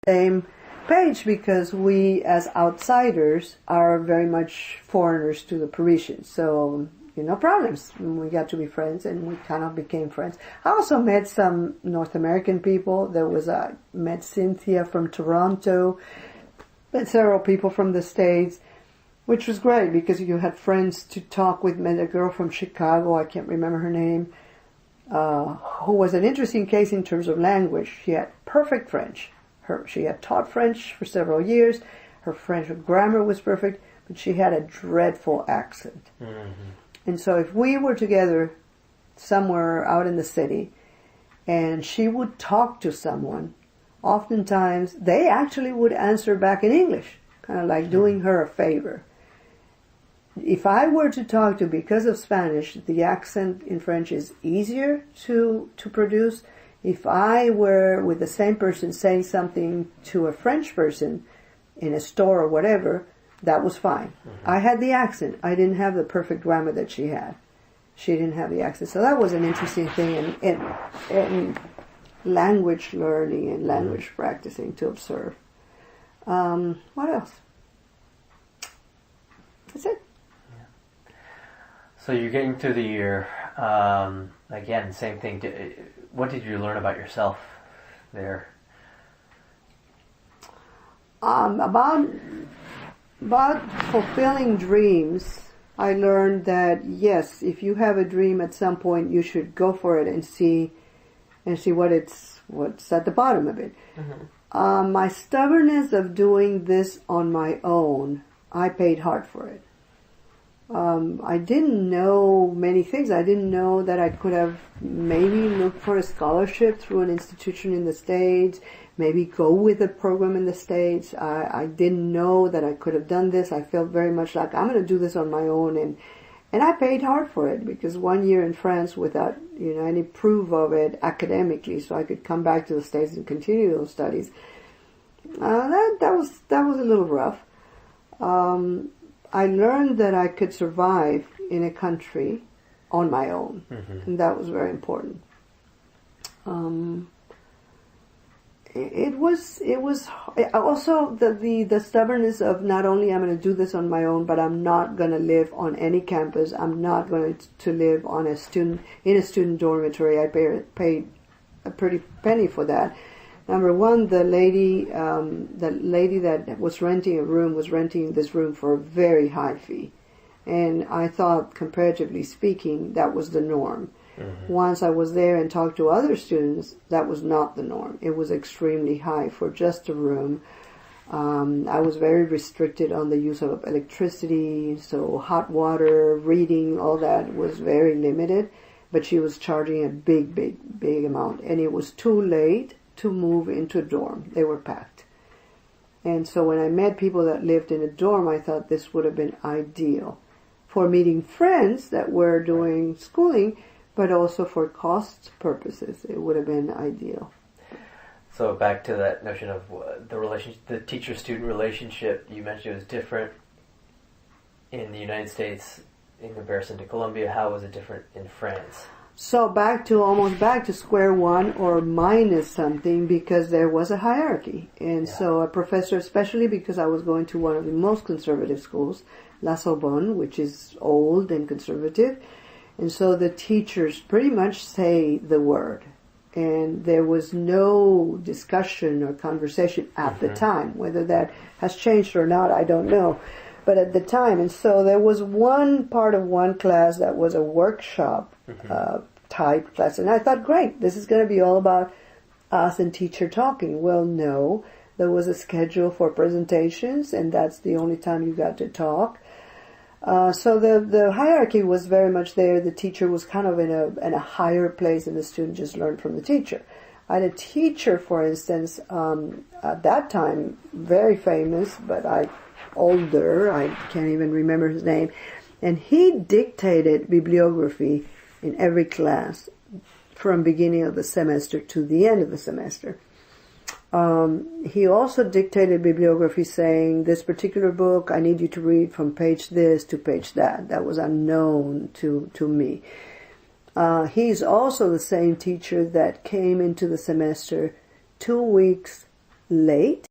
same page because we, as outsiders, are very much foreigners to the Parisians. So, no problems. We got to be friends, and we kind of became friends. I also met some North American people. Met Cynthia from Toronto, met several people from the States, which was great because you had friends to talk with. Met a girl from Chicago, I can't remember her name, who was an interesting case in terms of language. She had perfect French. She had taught French for several years. Her French grammar was perfect, but she had a dreadful accent. Mm-hmm. And so if we were together somewhere out in the city and she would talk to someone, oftentimes they actually would answer back in English, kind of like doing her a favor. If I were to talk to, because of Spanish, the accent in French is easier to produce. If I were with the same person saying something to a French person in a store or whatever, that was fine. Mm-hmm. I had the accent. I didn't have the perfect grammar that she had. She didn't have the accent. So that was an interesting thing in language learning and language practicing to observe. What else? That's it. Yeah. So you're getting through the year. Again, same thing. What did you learn about yourself there? About fulfilling dreams, I learned that yes, if you have a dream at some point, you should go for it and see what's at the bottom of it. Mm-hmm. My stubbornness of doing this on my own, I paid hard for it. I didn't know many things. I didn't know that I could have maybe looked for a scholarship through an institution in the States, maybe go with a program in the States. I didn't know that I could have done this. I felt very much like I'm going to do this on my own, and I paid hard for it because 1 year in France without any proof of it academically, so I could come back to the States and continue those studies. That was a little rough. I learned that I could survive in a country on my own, mm-hmm. and that was very important. It was also the stubbornnness of not only I'm going to do this on my own, but I'm not going to live on any campus. I'm not going to live in a student dormitory. I paid a pretty penny for that. Number one, the lady that was renting a room was renting this room for a very high fee, and I thought, comparatively speaking, that was the norm. Mm-hmm. Once I was there and talked to other students, that was not the norm. It was extremely high for just a room. I was very restricted on the use of electricity, so hot water, reading, all that was very limited. But she was charging a big amount, and it was too late to move into a dorm. They were packed. And so when I met people that lived in a dorm, I thought this would have been ideal for meeting friends that were doing schooling, but also for cost purposes. It would have been ideal. So back to that notion of the teacher-student relationship, you mentioned it was different in the United States in comparison to Colombia. How was it different in France? So almost back to square one or minus something, because there was a hierarchy. And so a professor, especially because I was going to one of the most conservative schools, La Sorbonne, which is old and conservative. And so the teachers pretty much say the word. And there was no discussion or conversation at the time. Whether that has changed or not, I don't know. But at the time, and so there was one part of one class that was a workshop type class. And I thought, great, this is going to be all about us and teacher talking. Well, no, there was a schedule for presentations, and that's the only time you got to talk. So the hierarchy was very much there. The teacher was kind of in a higher place, and the student just learned from the teacher. I had a teacher, for instance, at that time, very famous, but older, I can't even remember his name, and he dictated bibliography in every class from beginning of the semester to the end of the semester. He also dictated bibliography saying, this particular book, I need you to read from page this to page that. That was unknown to me. He's also the same teacher that came into the semester 2 weeks late